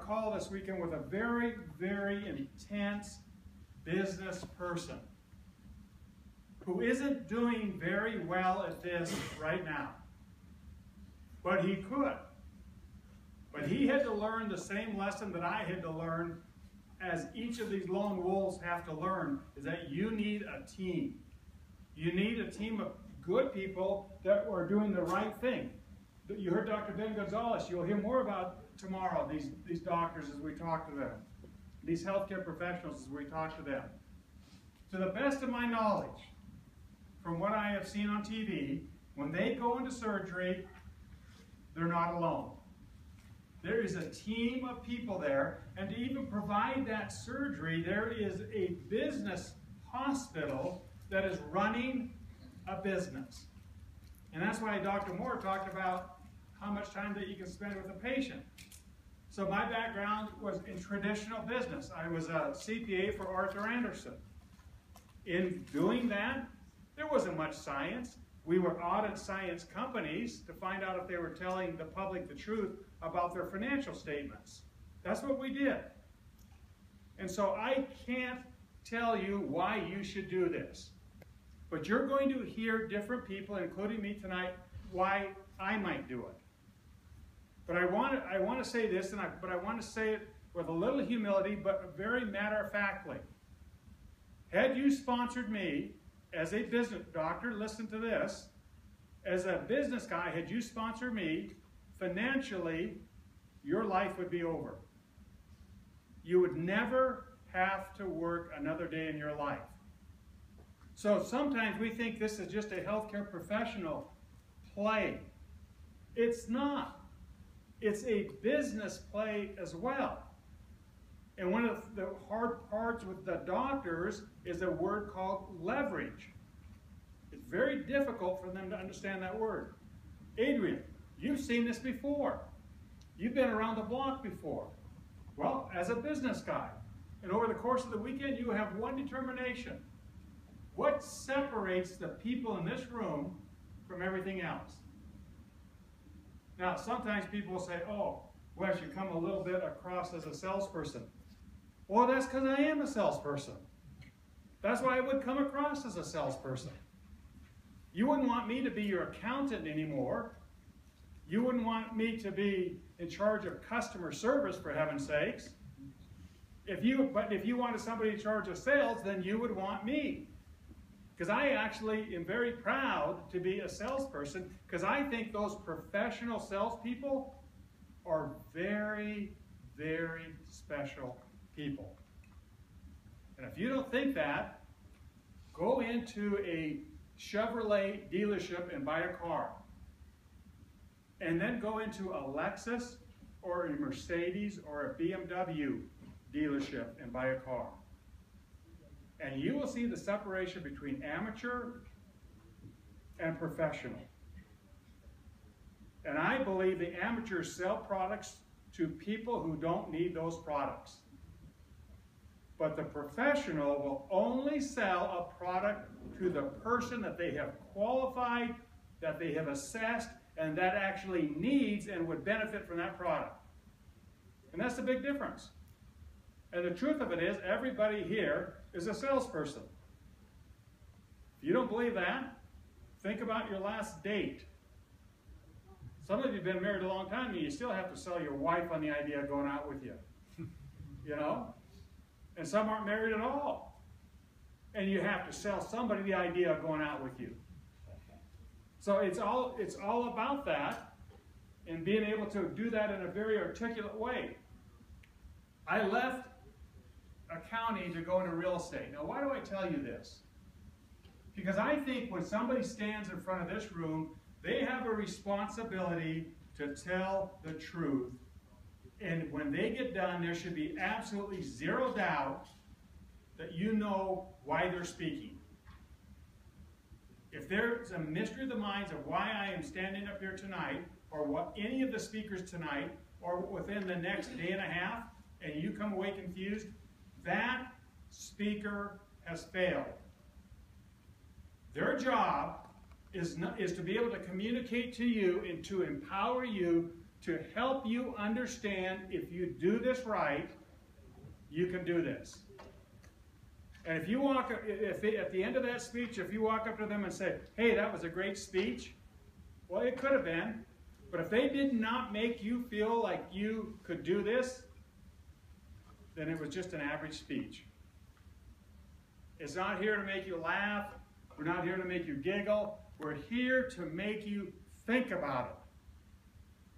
call this weekend with a very, very intense business person who isn't doing very well at this right now. But he could. But he had to learn the same lesson that I had to learn, as each of these lone wolves have to learn, is that you need a team. You need a team of good people that are doing the right thing. You heard Dr. Ben Gonzalez. You'll hear more about tomorrow, these doctors as we talk to them, these healthcare professionals as we talk to them. To the best of my knowledge, from what I have seen on TV, when they go into surgery, they're not alone. There is a team of people there, and to even provide that surgery, there is a business hospital that is running a business. And that's why Dr. Moore talked about how much time that you can spend with a patient. So my background was in traditional business. I was a CPA for Arthur Andersen. In doing that, there wasn't much science. We would audit science companies to find out if they were telling the public the truth about their financial statements. That's what we did. And so I can't tell you why you should do this. But you're going to hear different people, including me tonight, why I might do it. But I want to say this, but I want to say it with a little humility, but very matter-of-factly. Had you sponsored me as a business doctor, listen to this, as a business guy, had you sponsored me, financially, your life would be over. You would never have to work another day in your life. So sometimes we think this is just a healthcare professional play. It's not. It's a business play as well. And one of the hard parts with the doctors is a word called leverage. It's very difficult for them to understand that word. Adrian, you've seen this before. You've been around the block before. Well, as a business guy, and over the course of the weekend, you have one determination. What separates the people in this room from everything else? Now, sometimes people will say, oh, Wes, you come a little bit across as a salesperson. Well, that's because I am a salesperson. That's why I would come across as a salesperson. You wouldn't want me to be your accountant anymore. You wouldn't want me to be in charge of customer service, for heaven's sakes. But if you wanted somebody in charge of sales, then you would want me. Because I actually am very proud to be a salesperson, because I think those professional salespeople are very, very special people. And if you don't think that, go into a Chevrolet dealership and buy a car. And then go into a Lexus or a Mercedes or a BMW dealership and buy a car. And you will see the separation between amateur and professional. And I believe the amateurs sell products to people who don't need those products. But the professional will only sell a product to the person that they have qualified, that they have assessed, and that actually needs and would benefit from that product. And that's the big difference. And the truth of it is, everybody here is a salesperson. If you don't believe that, think about your last date. Some of you have been married a long time, and you still have to sell your wife on the idea of going out with you. You know? And some aren't married at all. And you have to sell somebody the idea of going out with you. So it's all about that, and being able to do that in a very articulate way. I left accounting to go into real estate. Now, why do I tell you this? Because I think when somebody stands in front of this room, they have a responsibility to tell the truth. And when they get done, there should be absolutely zero doubt that you know why they're speaking. If there's a mystery of the minds of why I am standing up here tonight, or what any of the speakers tonight, or within the next day and a half, and you come away confused, that speaker has failed. Their job is to be able to communicate to you and to empower you to help you understand if you do this right, you can do this. And if you walk, at the end of that speech, if you walk up to them and say, hey, that was a great speech, well, it could have been. But if they did not make you feel like you could do this, then it was just an average speech. It's not here to make you laugh. We're not here to make you giggle. We're here to make you think about it.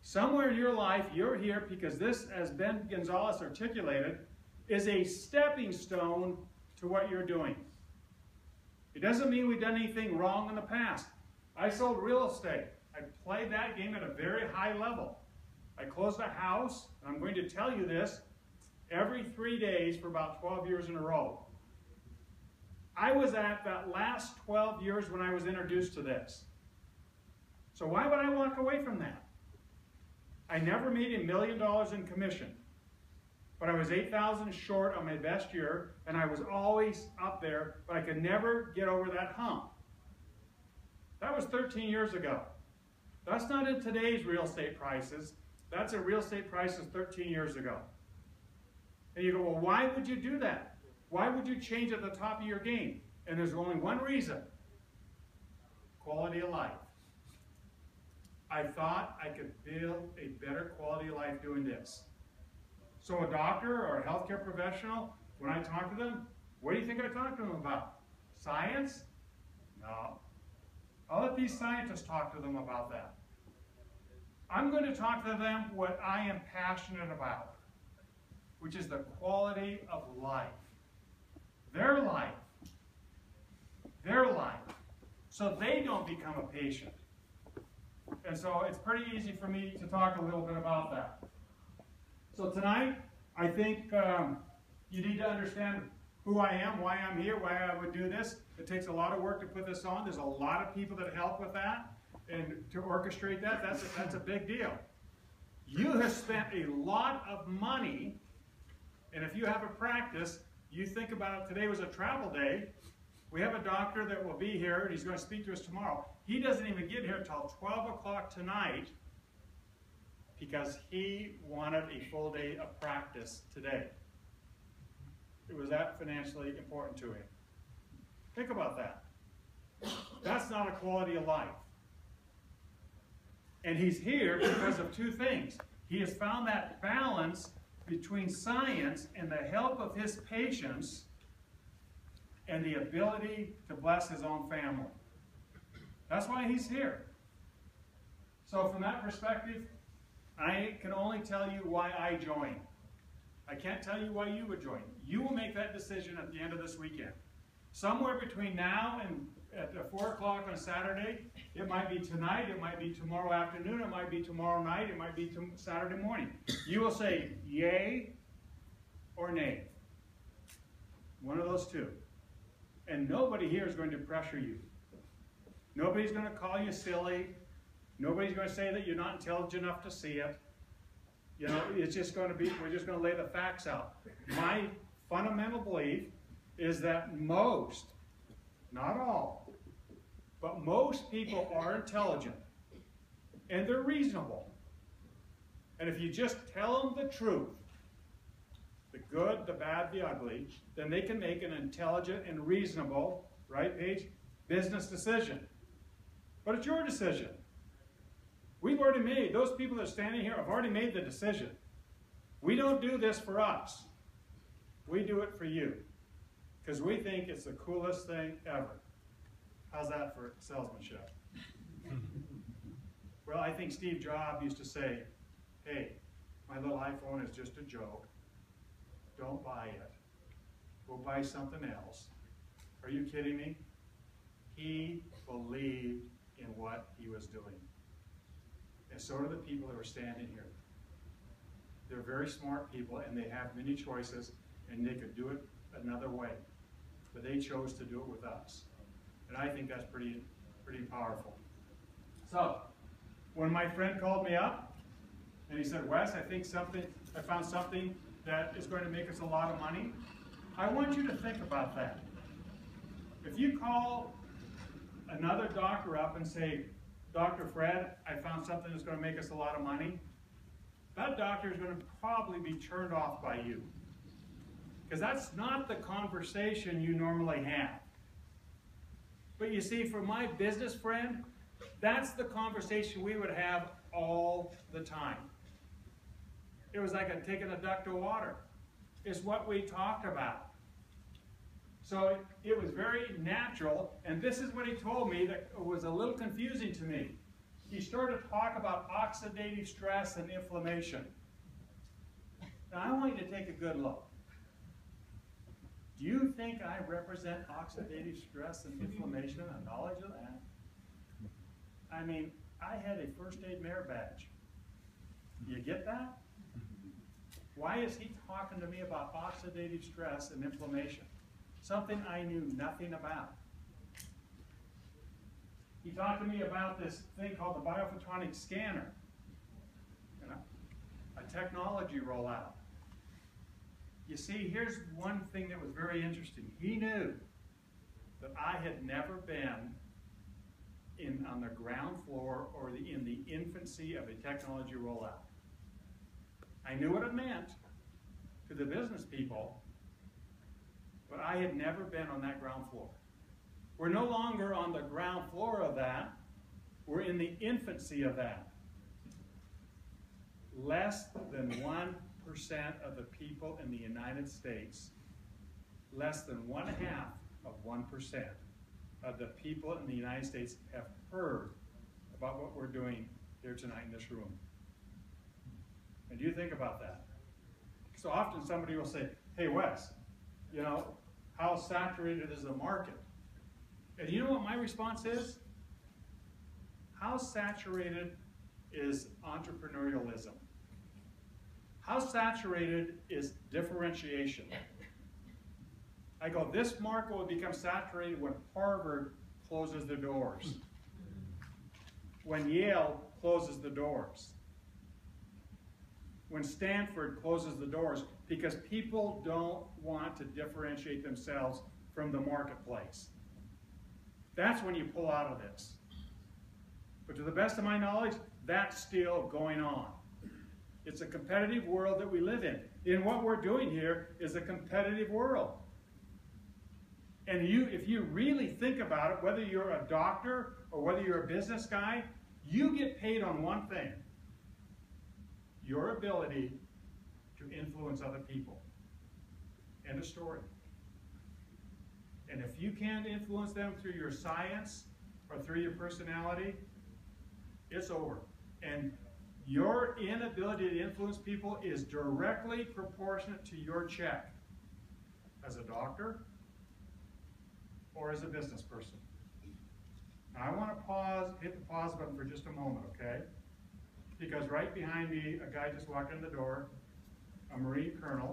Somewhere in your life, you're here because this, as Ben Gonzalez articulated, is a stepping stone to what you're doing. It doesn't mean we've done anything wrong in the past. I sold real estate. I played that game at a very high level. I closed a house, and I'm going to tell you this, every 3 days for about 12 years in a row. I was at that last 12 years when I was introduced to this. So why would I walk away from that? I never made $1 million in commission, but I was 8,000 short on my best year, and I was always up there, but I could never get over that hump. That was 13 years ago. That's not in today's real estate prices. That's a real estate prices 13 years ago. And you go, well, why would you do that? Why would you change at the top of your game? And there's only one reason. Quality of life. I thought I could build a better quality of life doing this. So a doctor or a healthcare professional, when I talk to them, what do you think I talk to them about? Science? No. I'll let these scientists talk to them about that. I'm going to talk to them what I am passionate about, which is the quality of life. Their life. Their life. So they don't become a patient. And so it's pretty easy for me to talk a little bit about that. So tonight, I think you need to understand who I am, why I'm here, why I would do this. It takes a lot of work to put this on. There's a lot of people that help with that. And to orchestrate that, that's a big deal. You have spent a lot of money, and if you have a practice, you think about it, today was a travel day. We have a doctor that will be here, and he's going to speak to us tomorrow. He doesn't even get here until 12 o'clock tonight because he wanted a full day of practice today. It was that financially important to him. Think about that. That's not a quality of life. And he's here because of two things. He has found that balance between science and the help of his patients and the ability to bless his own family. That's why he's here. So from that perspective, I can only tell you why I joined. I can't tell you why you would join. You will make that decision at the end of this weekend. Somewhere between now and at 4 o'clock on Saturday, it might be tonight, it might be tomorrow afternoon, it might be tomorrow night, it might be Saturday morning. You will say yay or nay. One of those two. And nobody here is going to pressure you. Nobody's going to call you silly. Nobody's going to say that you're not intelligent enough to see it. You know, it's just going to be, we're just going to lay the facts out. My fundamental belief is that most, not all, but most people are intelligent and they're reasonable. And if you just tell them the truth, the good, the bad, the ugly, then they can make an intelligent and reasonable, right, Paige, business decision. But it's your decision. We've already made, those people that are standing here have already made the decision. We don't do this for us. We do it for you. Because we think it's the coolest thing ever. How's that for salesmanship? Well, I think Steve Jobs used to say, hey, my little iPhone is just a joke. Don't buy it. Go buy something else. Are you kidding me? He believed in what he was doing. And so are the people that are standing here. They're very smart people, and they have many choices, and they could do it another way. But they chose to do it with us. And I think that's pretty powerful. So, when my friend called me up, and he said, Wes, I found something that is going to make us a lot of money, I want you to think about that. If you call another doctor up and say, Dr. Fred, I found something that's going to make us a lot of money, that doctor is going to probably be turned off by you. Because that's not the conversation you normally have. But you see, for my business friend, that's the conversation we would have all the time. It was like taking a duck to water. It's what we talked about. So it was very natural, and this is what he told me that was a little confusing to me. He started to talk about oxidative stress and inflammation. Now I want you to take a good look. Do you think I represent oxidative stress and inflammation and knowledge of that? I mean, I had a first aid merit badge. You get that? Why is he talking to me about oxidative stress and inflammation? Something I knew nothing about. He talked to me about this thing called the Biophotonic scanner. You know, a technology rollout. You see, here's one thing that was very interesting. He knew that I had never been on the ground floor or in the infancy of a technology rollout. I knew what it meant to the business people, but I had never been on that ground floor. We're no longer on the ground floor of that. We're in the infancy of that. Less than 1% of the people in the United States, less than 1/2 of 1% of the people in the United States have heard about what we're doing here tonight in this room. And you think about that. So often somebody will say, hey Wes, you know, how saturated is the market? And you know what my response is? How saturated is entrepreneurialism? How saturated is differentiation? I go, this market will become saturated when Harvard closes their doors, when Yale closes the doors, when Stanford closes the doors, because people don't want to differentiate themselves from the marketplace. That's when you pull out of this. But to the best of my knowledge, that's still going on. It's a competitive world that we live in. And what we're doing here is a competitive world. And if you really think about it, whether you're a doctor or whether you're a business guy, you get paid on one thing: your ability to influence other people. End of story. And if you can't influence them through your science or through your personality, it's over. And your inability to influence people is directly proportionate to your check as a doctor or as a business person. Now I want to hit the pause button for just a moment, okay? Because right behind me, a guy just walked in the door, a Marine colonel.